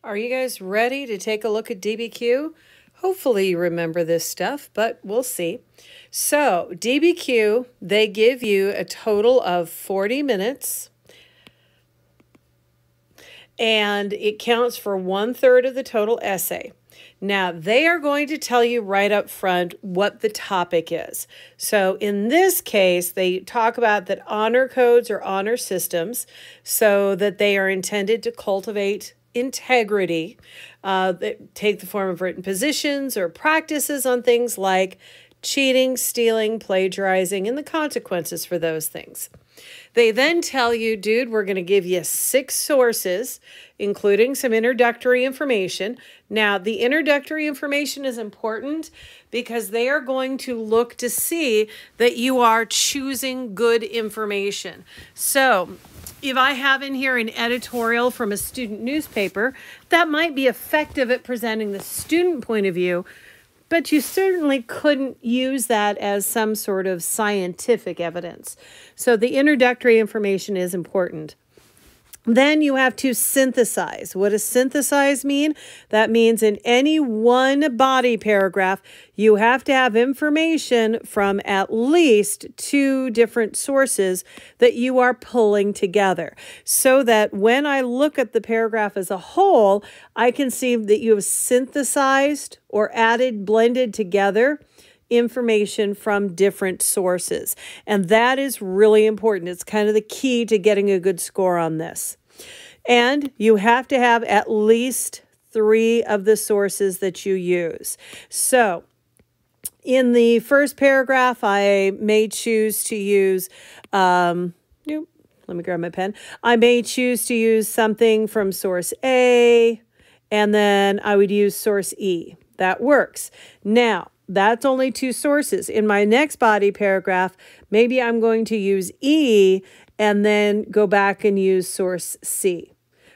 Are you guys ready to take a look at DBQ? Hopefully you remember this stuff, but we'll see. So DBQ, they give you a total of 40 minutes, and it counts for 1/3 of the total essay. Now, they are going to tell you right up front what the topic is. So in this case, they talk about that honor codes or honor systems, so that they are intended to cultivate integrity, that take the form of written positions or practices on things like cheating, stealing, plagiarizing, and the consequences for those things. They then tell you, dude, we're going to give you 6 sources, including some introductory information. Now, the introductory information is important because they are going to look to see that you are choosing good information. So if I have in here an editorial from a student newspaper, that might be effective at presenting the student point of view, but you certainly couldn't use that as some sort of scientific evidence. So the introductory information is important. Then you have to synthesize. What does synthesize mean? That means in any one body paragraph, you have to have information from at least 2 different sources that you are pulling together, so that when I look at the paragraph as a whole, I can see that you have synthesized or added, blended together information from different sources. And that is really important. It's kind of the key to getting a good score on this. And you have to have at least 3 of the sources that you use. So in the first paragraph, I may choose to use, let me grab my pen. I may choose to use something from source A, and then I would use source E. That works. Now, that's only 2 sources. In my next body paragraph, maybe I'm going to use E and then go back and use source C.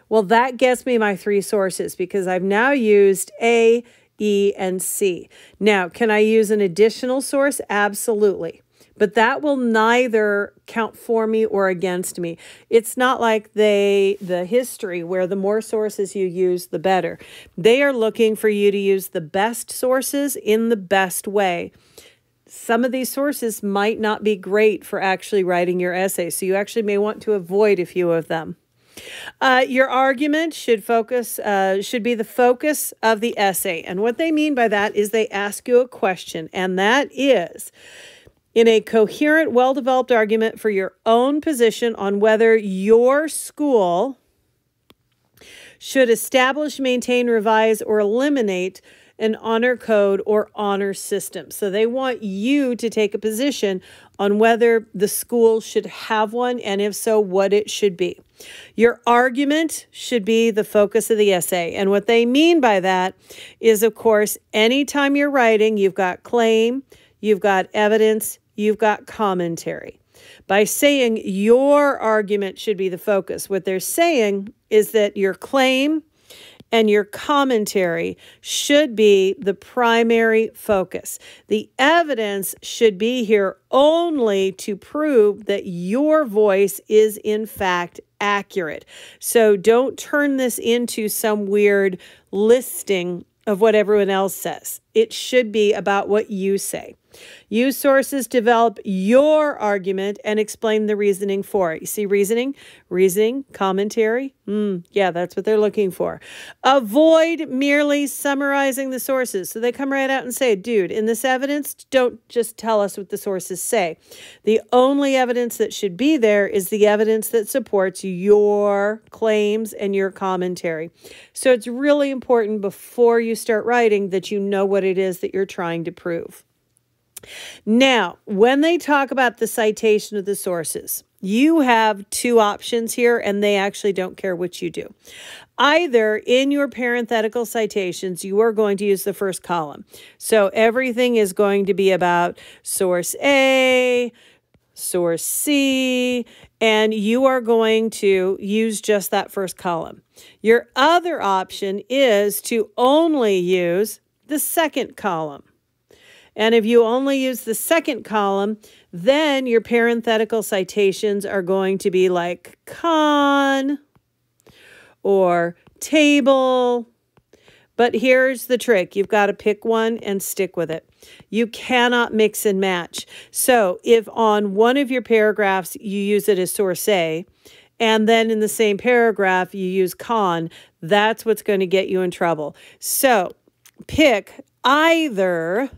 Well, that gets me my 3 sources because I've now used A, E, and C. Now, can I use an additional source? Absolutely. But that will neither count for me or against me. It's not like the history where the more sources you use, the better. They are looking for you to use the best sources in the best way. Some of these sources might not be great for actually writing your essay, so you actually may want to avoid a few of them. Your argument should be the focus of the essay. And what they mean by that is they ask you a question, and that is, in a coherent, well-developed argument for your own position on whether your school should establish, maintain, revise, or eliminate an honor code or honor system. So they want you to take a position on whether the school should have one, and if so, what it should be. Your argument should be the focus of the essay. And what they mean by that is, of course, anytime you're writing, you've got claim, you've got evidence, you've got commentary. By saying your argument should be the focus, what they're saying is that your claim and your commentary should be the primary focus. The evidence should be here only to prove that your voice is in fact accurate. So don't turn this into some weird listing of what everyone else says. It should be about what you say. Use sources, develop your argument, and explain the reasoning for it. You see reasoning, commentary. Yeah, that's what they're looking for. Avoid merely summarizing the sources. So they come right out and say, dude, in this evidence, don't just tell us what the sources say. The only evidence that should be there is the evidence that supports your claims and your commentary. So it's really important before you start writing that you know what it is that you're trying to prove. Now, when they talk about the citation of the sources, you have 2 options here, and they actually don't care which you do. Either in your parenthetical citations, you are going to use the first column. So everything is going to be about source A, source C, and you are going to use just that first column. Your other option is to only use the second column. And if you only use the second column, then your parenthetical citations are going to be like con or table. But here's the trick. You've got to pick one and stick with it. You cannot mix and match. So if on one of your paragraphs you use it as source A, and then in the same paragraph you use con, that's what's going to get you in trouble. So pick either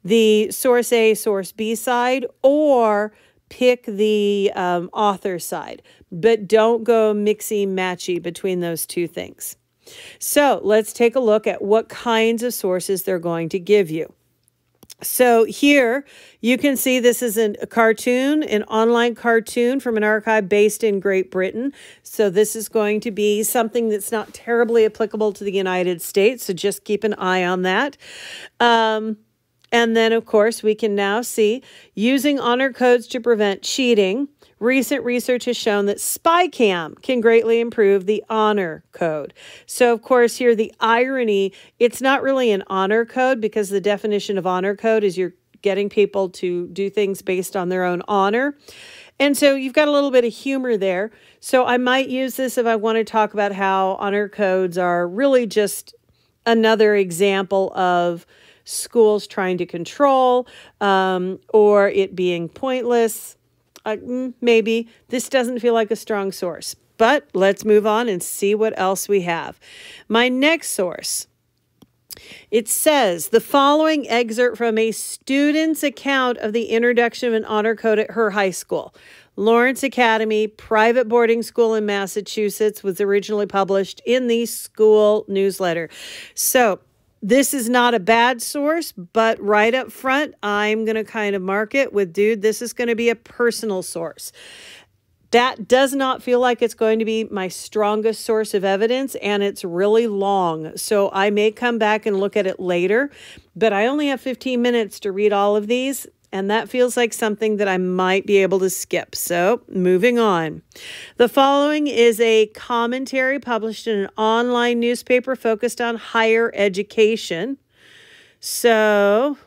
the source A, source B side, or pick the author side. But don't go mixy-matchy between those two things. So let's take a look at what kinds of sources they're going to give you. So here you can see this is a cartoon, an online cartoon from an archive based in Great Britain. So this is going to be something that's not terribly applicable to the United States. So just keep an eye on that. And then, of course, we can now see using honor codes to prevent cheating. Recent research has shown that SpyCam can greatly improve the honor code. So, of course, here the irony, it's not really an honor code because the definition of honor code is you're getting people to do things based on their own honor. And so you've got a little bit of humor there. So I might use this if I want to talk about how honor codes are really just another example of schools trying to control or it being pointless. Maybe this doesn't feel like a strong source, but let's move on and see what else we have. My next source, it says the following excerpt from a student's account of the introduction of an honor code at her high school. Lawrence Academy, private boarding school in Massachusetts, was originally published in the school newsletter. So this is not a bad source, but right up front, I'm going to kind of mark it with, dude, this is going to be a personal source. That does not feel like it's going to be my strongest source of evidence, and it's really long. So I may come back and look at it later, but I only have 15 minutes to read all of these, and that feels like something that I might be able to skip. So moving on. The following is a commentary published in an online newspaper focused on higher education. So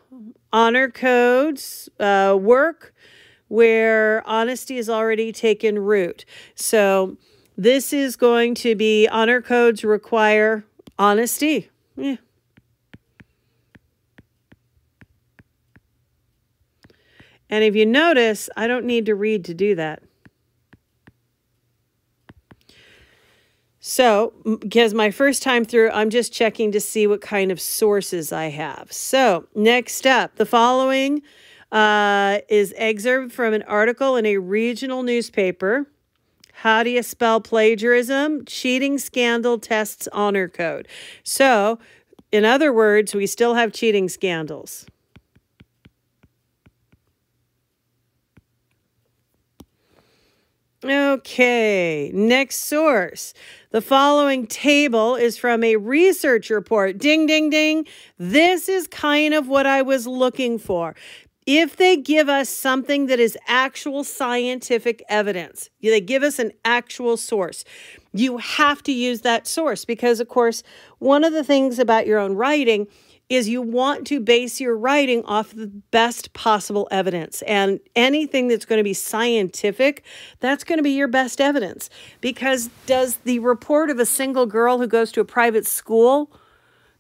honor codes work where honesty has already taken root. So this is going to be honor codes require honesty. Yeah. And if you notice, I don't need to read to do that. So, because my first time through, I'm just checking to see what kind of sources I have. So, next up, the following is excerpt from an article in a regional newspaper. How do you spell plagiarism? Cheating scandal tests honor code. So, in other words, we still have cheating scandals. Okay, next source. The following table is from a research report. Ding, ding, ding. This is kind of what I was looking for. If they give us something that is actual scientific evidence, they give us an actual source, you have to use that source because, of course, one of the things about your own writing is you want to base your writing off the best possible evidence. And anything that's going to be scientific, that's going to be your best evidence. Because does the report of a single girl who goes to a private school,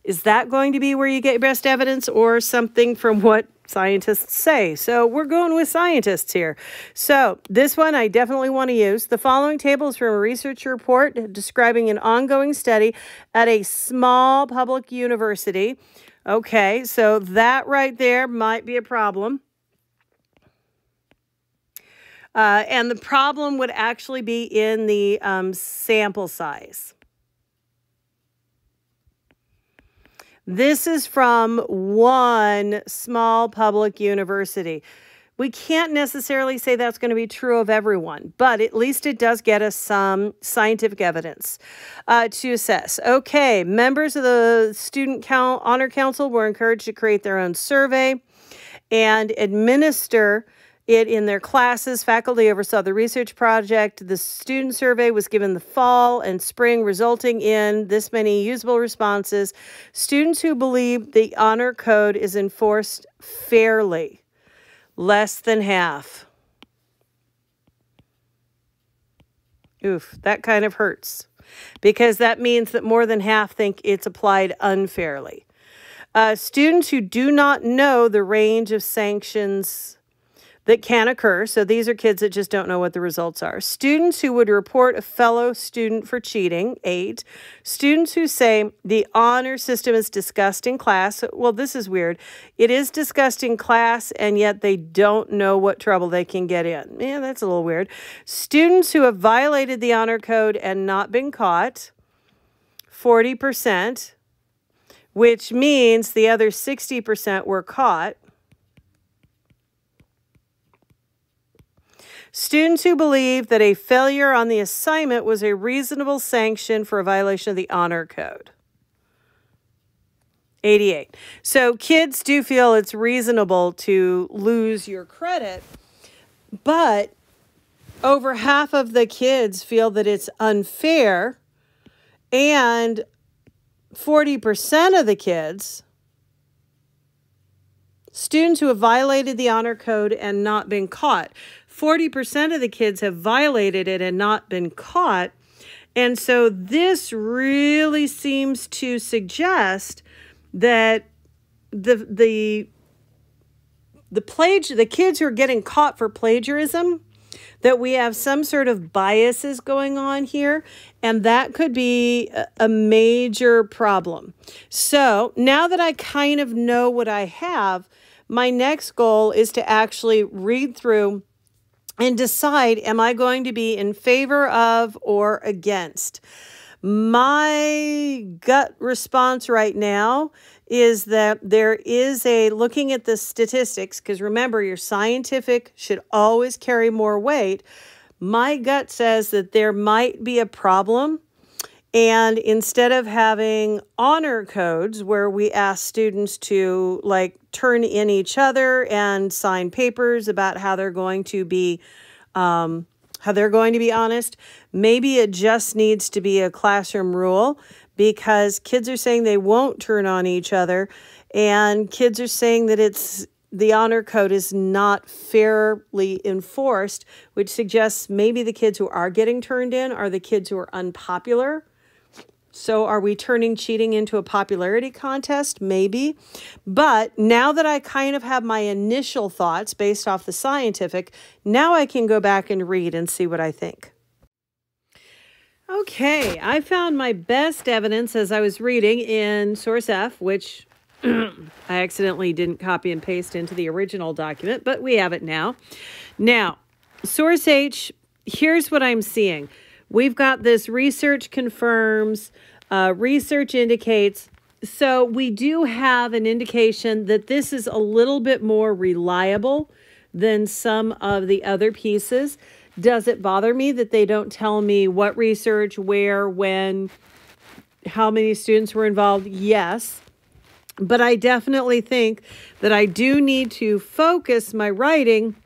is that going to be where you get your best evidence or something from what scientists say? So we're going with scientists here. So this one I definitely want to use. The following table is from a research report describing an ongoing study at a small public university. Okay, so that right there might be a problem. And the problem would actually be in the sample size. This is from one small public university. We can't necessarily say that's going to be true of everyone, but at least it does get us some scientific evidence to assess. Okay, members of the Student Honor Council were encouraged to create their own survey and administer it in their classes. Faculty oversaw the research project. The student survey was given the fall and spring, resulting in this many usable responses. Students who believe the honor code is enforced fairly. Less than half. Oof, that kind of hurts. because that means that more than half think it's applied unfairly. Students who do not know the range of sanctions that can occur. So these are kids that just don't know what the results are. Students who would report a fellow student for cheating, 8. Students who say the honor system is discussed in class. Well, this is weird. It is discussed in class, and yet they don't know what trouble they can get in. Yeah, that's a little weird. Students who have violated the honor code and not been caught, 40%, which means the other 60% were caught. Students who believe that a failure on the assignment was a reasonable sanction for a violation of the honor code. 88. So kids do feel it's reasonable to lose your credit, but over half of the kids feel that it's unfair, and 40% of the kids, students who have violated the honor code and not been caught. 40% of the kids have violated it and not been caught. And so this really seems to suggest that the kids who are getting caught for plagiarism, that we have some sort of biases going on here, and that could be a major problem. So now that I kind of know what I have, my next goal is to actually read through and decide, am I going to be in favor of or against? My gut response right now is that there is looking at the statistics, because remember, your scientific should always carry more weight. My gut says that there might be a problem, and instead of having honor codes where we ask students to turn in each other and sign papers about how they're going to be honest, maybe it just needs to be a classroom rule, because kids are saying they won't turn on each other, and kids are saying that the honor code is not fairly enforced, which suggests maybe the kids who are getting turned in are the kids who are unpopular. So are we turning cheating into a popularity contest? Maybe. But now that I kind of have my initial thoughts based off the scientific, now I can go back and read and see what I think. Okay, I found my best evidence as I was reading in Source F, which I accidentally didn't copy and paste into the original document, but we have it now. Now, Source H, here's what I'm seeing. We've got this research confirms, research indicates. So we do have an indication that this is a little bit more reliable than some of the other pieces. Does it bother me that they don't tell me what research, where, when, how many students were involved? Yes. But I definitely think that I do need to focus my writing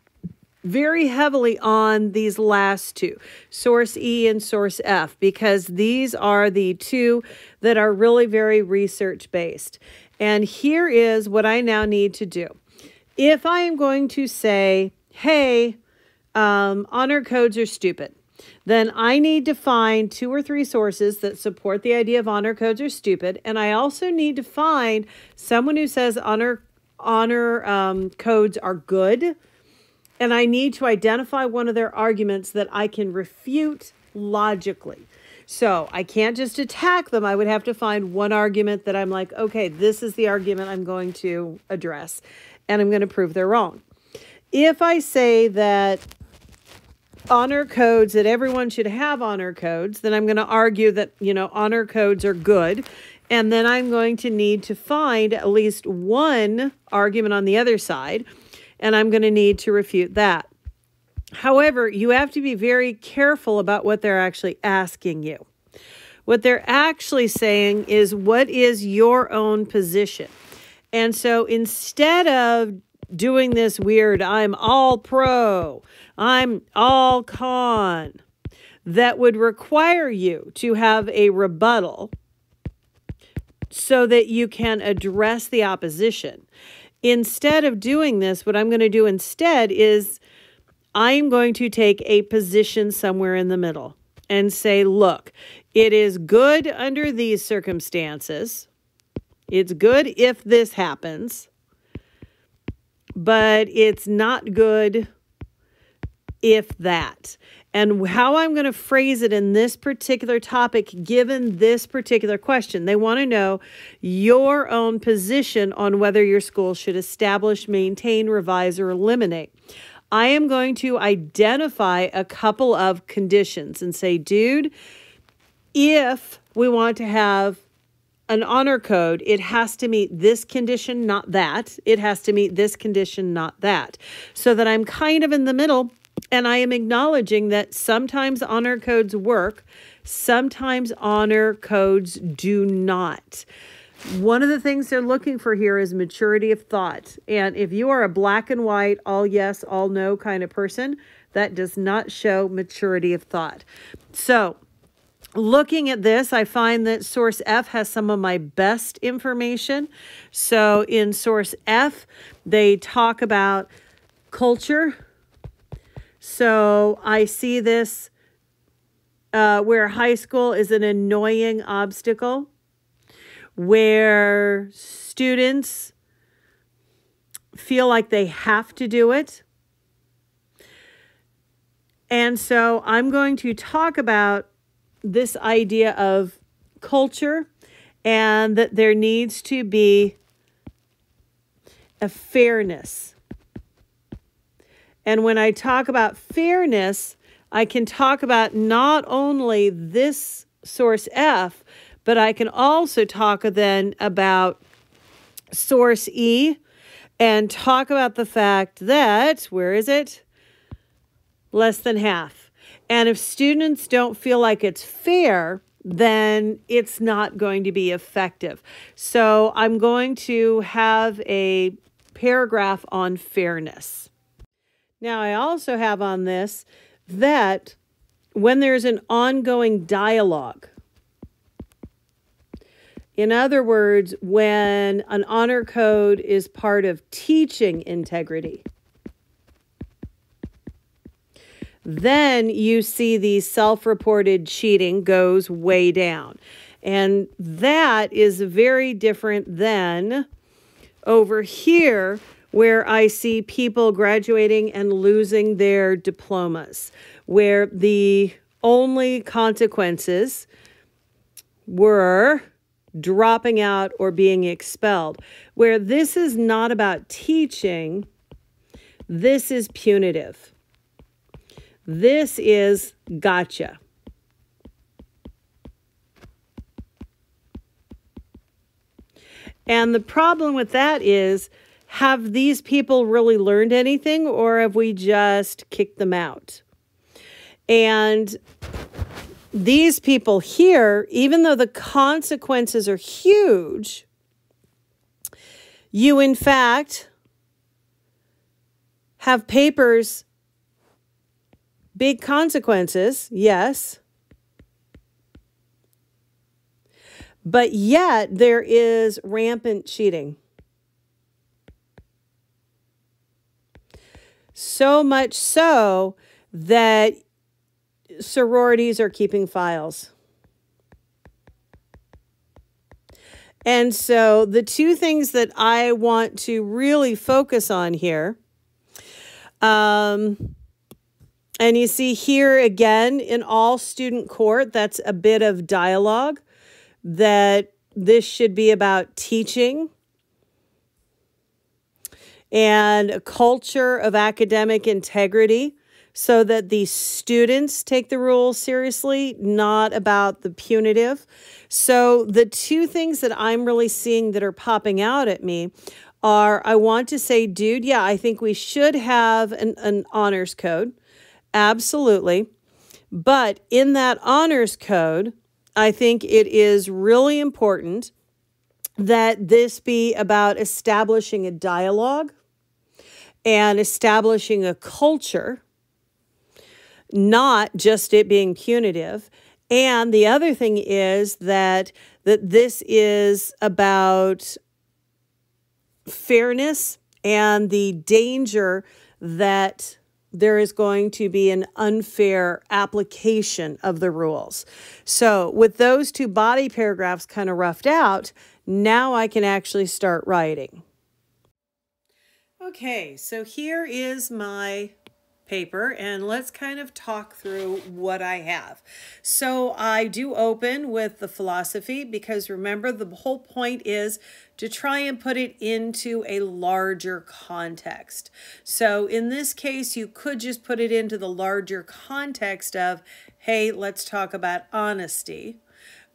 very heavily on these last two, Source E and Source F, because these are the two that are really very research-based. And here is what I now need to do. If I am going to say, hey, honor codes are stupid, then I need to find 2 or 3 sources that support the idea of honor codes are stupid. And I also need to find someone who says honor codes are good. And I need to identify one of their arguments that I can refute logically. So I can't just attack them. I would have to find one argument that I'm like, okay, this is the argument I'm going to address, and I'm going to prove they're wrong. If I say that honor codes, that everyone should have honor codes, then I'm going to argue that, honor codes are good. And then I'm going to need to find at least one argument on the other side, and I'm going to need to refute that. However, you have to be very careful about what they're actually asking you. What they're actually saying is, what is your own position? And so instead of doing this weird, I'm all pro, I'm all con, that would require you to have a rebuttal so that you can address the opposition. Instead of doing this, what I'm going to do instead is I'm going to take a position somewhere in the middle and say, look, It is good under these circumstances. It's good if this happens, but it's not good if that. And how I'm going to phrase it in this particular topic, given this particular question, they want to know your own position on whether your school should establish, maintain, revise, or eliminate. I am going to identify a couple of conditions and say, dude, if we want to have an honor code, it has to meet this condition, not that. It has to meet this condition, not that. So that I'm kind of in the middle, and I am acknowledging that sometimes honor codes work, sometimes honor codes do not. One of the things they're looking for here is maturity of thought. And if you are a black and white, all yes, all no kind of person, that does not show maturity of thought. So looking at this, I find that source F has some of my best information. So in source F, they talk about culture. So I see this where high school is an annoying obstacle, where students feel like they have to do it. And so I'm going to talk about this idea of culture and that there needs to be a fairness. And when I talk about fairness, I can talk about not only this source F, but I can also talk then about source E and talk about the fact that, where is it? Less than half. And if students don't feel like it's fair, then it's not going to be effective. So I'm going to have a paragraph on fairness. Now, I also have on this that when there's an ongoing dialogue, in other words, when an honor code is part of teaching integrity, then you see the self-reported cheating goes way down. And that is very different than over here, where I see people graduating and losing their diplomas, where the only consequences were dropping out or being expelled, where this is not about teaching, this is punitive. This is gotcha. And the problem with that is, have these people really learned anything, or have we just kicked them out? And these people here, even though the consequences are huge, you in fact have papers, big consequences, yes, but yet there is rampant cheating. So much so that sororities are keeping files. And so the two things that I want to really focus on here, and you see here again in all student court, that's a bit of dialogue, that this should be about teaching and a culture of academic integrity so that the students take the rules seriously, not about the punitive. So the two things that I'm really seeing that are popping out at me are, I want to say, dude, yeah, I think we should have an honors code. Absolutely. But in that honors code, I think it is really important that this be about establishing a dialogue and establishing a culture, not just it being punitive. And the other thing is that this is about fairness and the danger that there is going to be an unfair application of the rules. So with those two body paragraphs kind of roughed out, now I can actually start writing. Okay, so here is my paper, and let's kind of talk through what I have. So I do open with the philosophy, because remember, the whole point is to try and put it into a larger context. So in this case, you could just put it into the larger context of, hey, let's talk about honesty.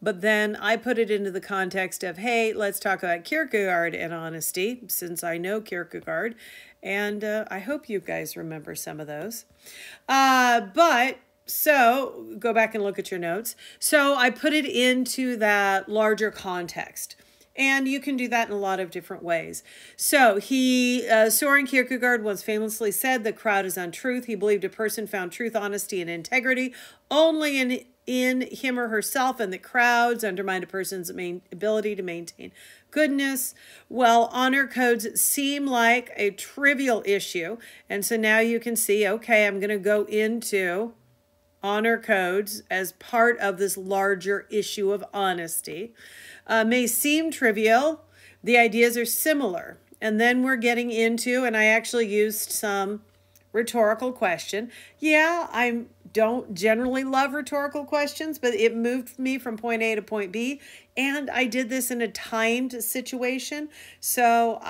But then I put it into the context of, hey, let's talk about Kierkegaard and honesty, since I know Kierkegaard. And I hope you guys remember some of those. So go back and look at your notes. So I put it into that larger context. And you can do that in a lot of different ways. So Soren Kierkegaard once famously said, the crowd is untruth. He believed a person found truth, honesty, and integrity only in him or herself, and that crowds undermine a person's ability to maintain goodness. Well, honor codes seem like a trivial issue. And so now you can see, okay, I'm going to go into honor codes as part of this larger issue of honesty. May seem trivial. The ideas are similar. And then we're getting into, and I actually used some rhetorical question. Yeah, I don't generally love rhetorical questions, but it moved me from point A to point B. And I did this in a timed situation. So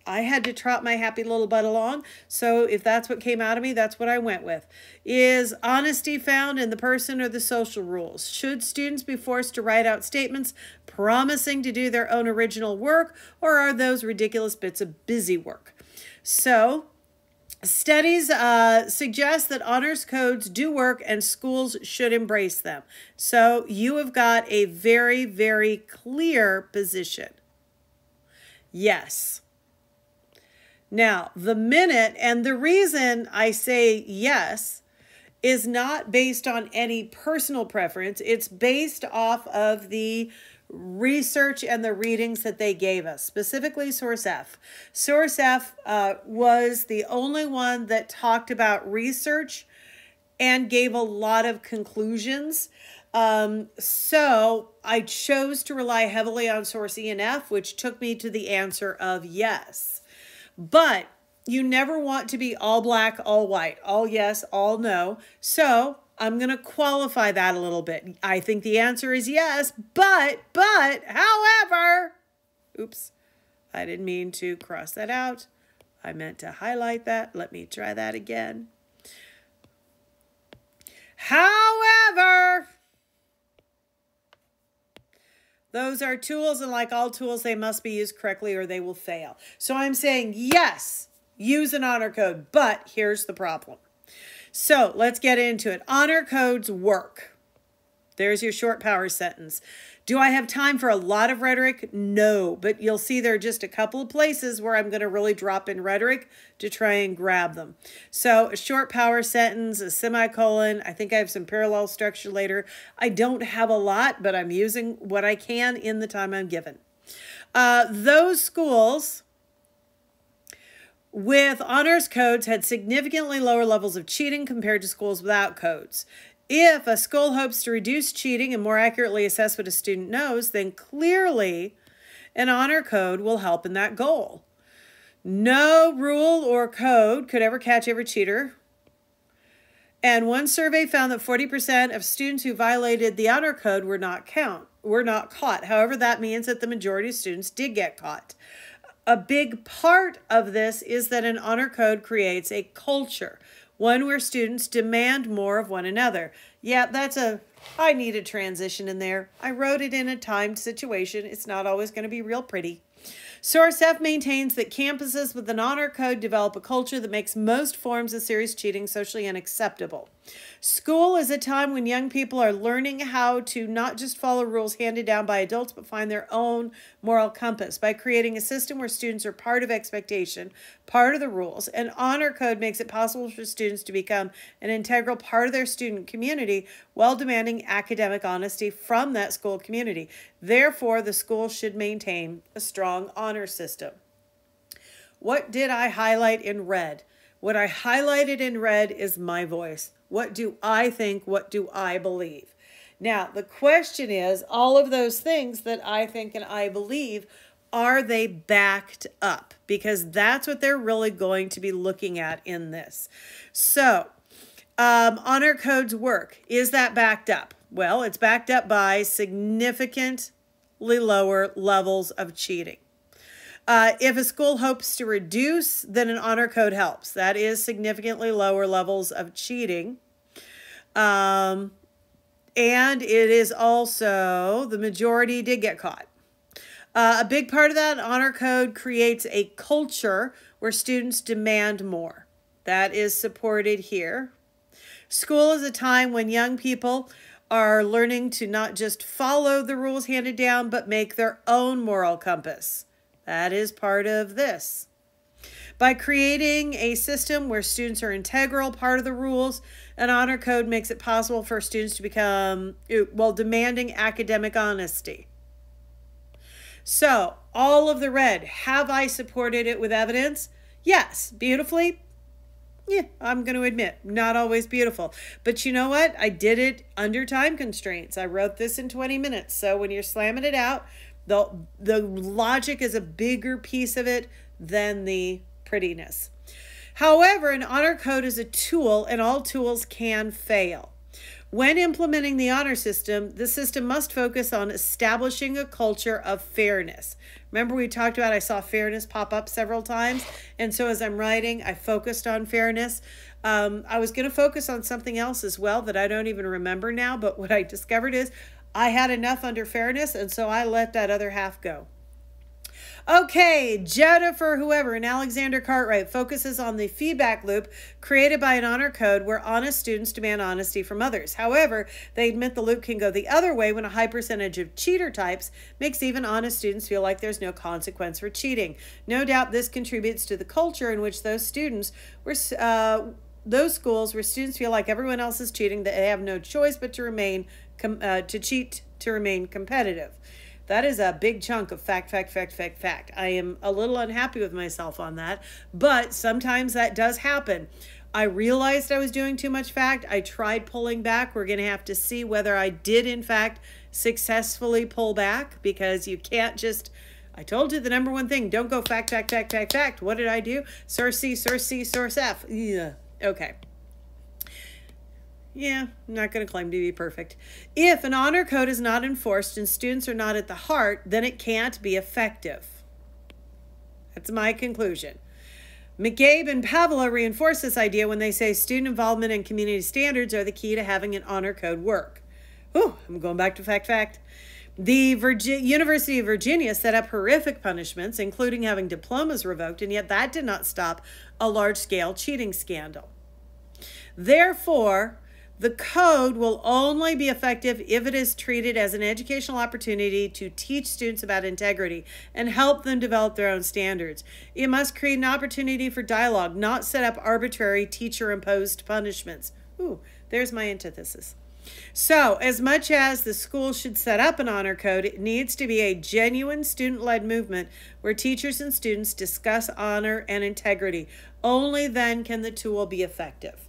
I had to trot my happy little butt along. So if that's what came out of me, that's what I went with. Is honesty found in the person or the social rules? Should students be forced to write out statements promising to do their own original work, or are those ridiculous bits of busy work? So studies suggest that honors codes do work and schools should embrace them. So you have got a very, very clear position. Yes. Now, the reason I say yes is not based on any personal preference. It's based off of the research and the readings that they gave us, specifically Source F. Source F was the only one that talked about research and gave a lot of conclusions. So I chose to rely heavily on Source E and F, which took me to the answer of yes. But you never want to be all black, all white, all yes, all no. So I'm going to qualify that a little bit. I think the answer is yes, but, however, oops, I didn't mean to cross that out. I meant to highlight that. Let me try that again. However, those are tools, and like all tools, they must be used correctly or they will fail. So I'm saying yes, use an honor code, but here's the problem. So let's get into it. Honor codes work. There's your short power sentence. Do I have time for a lot of rhetoric? No, but you'll see there are just a couple of places where I'm going to really drop in rhetoric to try and grab them. So a short power sentence, a semicolon. I think I have some parallel structure later. I don't have a lot, but I'm using what I can in the time I'm given. Those schools with honors codes had significantly lower levels of cheating compared to schools without codes. If a school hopes to reduce cheating and more accurately assess what a student knows, then clearly an honor code will help in that goal. No rule or code could ever catch every cheater. And one survey found that 40% of students who violated the honor code were not caught. However, that means that the majority of students did get caught. A big part of this is that an honor code creates a culture, one where students demand more of one another. Yeah, I need a transition in there. I wrote it in a timed situation. It's not always going to be real pretty. Source F maintains that campuses with an honor code develop a culture that makes most forms of serious cheating socially unacceptable. School is a time when young people are learning how to not just follow rules handed down by adults, but find their own moral compass. By creating a system where students are part of expectation, part of the rules, an honor code makes it possible for students to become an integral part of their student community while demanding academic honesty from that school community. Therefore, the school should maintain a strong honor system. What did I highlight in red? What I highlighted in red is my voice. What do I think? What do I believe? Now, the question is, all of those things that I think and I believe, are they backed up? Because that's what they're really going to be looking at in this. So, honor codes work. Is that backed up? Well, it's backed up by significantly lower levels of cheating. If a school hopes to reduce, then an honor code helps. That is significantly lower levels of cheating. And it is also, the majority did get caught. A big part of that honor code creates a culture where students demand more. That is supported here. School is a time when young people are learning to not just follow the rules handed down, but make their own moral compass. That is part of this. By creating a system where students are integral part of the rules, an honor code makes it possible for students to become, demanding academic honesty. So, all of the red, have I supported it with evidence? Yes. Beautifully? Yeah, I'm going to admit, not always beautiful. But you know what? I did it under time constraints. I wrote this in 20 minutes. So when you're slamming it out, the logic is a bigger piece of it than the prettiness. However, an honor code is a tool, and all tools can fail. When implementing the honor system, the system must focus on establishing a culture of fairness. Remember we talked about, I saw fairness pop up several times, and so as I'm writing, I focused on fairness. I was going to focus on something else as well that I don't even remember now, but what I discovered is I had enough under fairness, and so I let that other half go. Okay, Jennifer, whoever, and Alexander Cartwright focuses on the feedback loop created by an honor code where honest students demand honesty from others. However, they admit the loop can go the other way when a high percentage of cheater types makes even honest students feel like there's no consequence for cheating. No doubt this contributes to the culture in which those schools where students feel like everyone else is cheating, that they have no choice but to remain to remain competitive. That is a big chunk of fact. I am a little unhappy with myself on that, but sometimes that does happen. I realized I was doing too much fact. I tried pulling back. We're going to have to see whether I did, in fact, successfully pull back, because you can't just, I told you the number one thing, don't go fact. What did I do? Source C, source F. Yeah. Okay. Yeah, I'm not going to claim to be perfect. If an honor code is not enforced and students are not at the heart, then it can't be effective. That's my conclusion. McCabe and Pavla reinforce this idea when they say student involvement and community standards are the key to having an honor code work. Whew, I'm going back to fact. The University of Virginia set up horrific punishments, including having diplomas revoked, and yet that did not stop a large-scale cheating scandal. Therefore, the code will only be effective if it is treated as an educational opportunity to teach students about integrity and help them develop their own standards. It must create an opportunity for dialogue, not set up arbitrary teacher-imposed punishments. Ooh, there's my antithesis. So, as much as the school should set up an honor code, it needs to be a genuine student-led movement where teachers and students discuss honor and integrity. Only then can the tool be effective.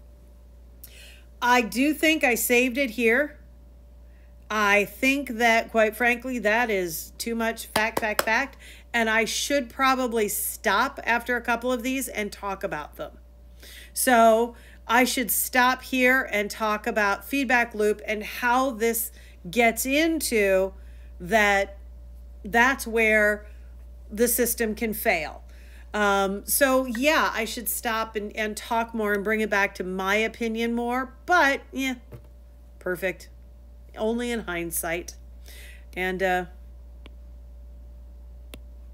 I do think I saved it here. I think that, quite frankly, that is too much fact, and I should probably stop after a couple of these and talk about them. So I should stop here and talk about feedback loop and how this gets into that. That's where the system can fail. So yeah, I should stop and talk more and bring it back to my opinion more, but yeah, perfect. Only in hindsight. And,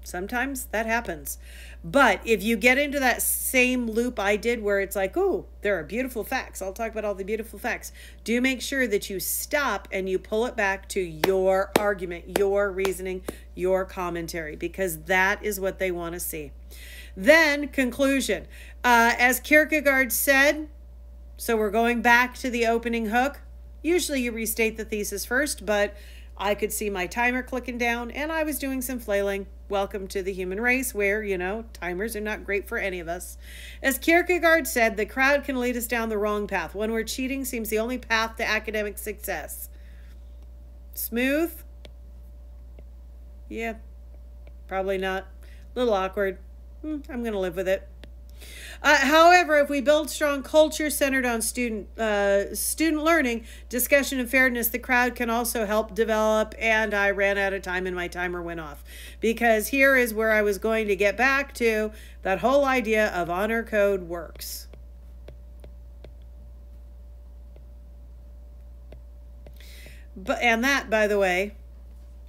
sometimes that happens. But if you get into that same loop I did where it's like, oh, there are beautiful facts, I'll talk about all the beautiful facts. Do make sure that you stop and you pull it back to your argument, your reasoning, your commentary, because that is what they want to see. Then, conclusion. As Kierkegaard said, so we're going back to the opening hook. Usually you restate the thesis first, but I could see my timer clicking down, and I was doing some flailing. Welcome to the human race where, timers are not great for any of us. As Kierkegaard said, the crowd can lead us down the wrong path, one where cheating seems the only path to academic success. Smooth? Yeah, probably not. A little awkward. I'm going to live with it. However, if we build strong culture centered on student learning, discussion, and fairness, the crowd can also help develop. And I ran out of time and my timer went off, because here is where I was going to get back to that whole idea of honor code works. And that, by the way,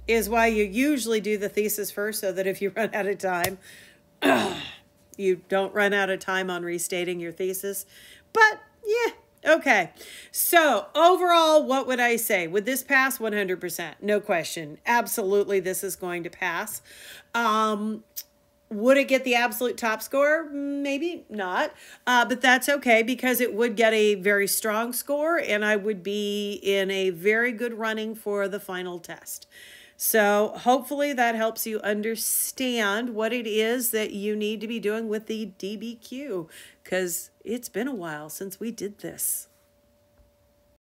is why you usually do the thesis first, so that if you run out of time, you don't run out of time on restating your thesis. But yeah, okay. So overall, what would I say? Would this pass? 100%. No question. Absolutely, this is going to pass. Would it get the absolute top score? Maybe not. But that's okay, because it would get a very strong score, and I would be in a very good running for the final test. So hopefully that helps you understand what it is that you need to be doing with the DBQ, because it's been a while since we did this.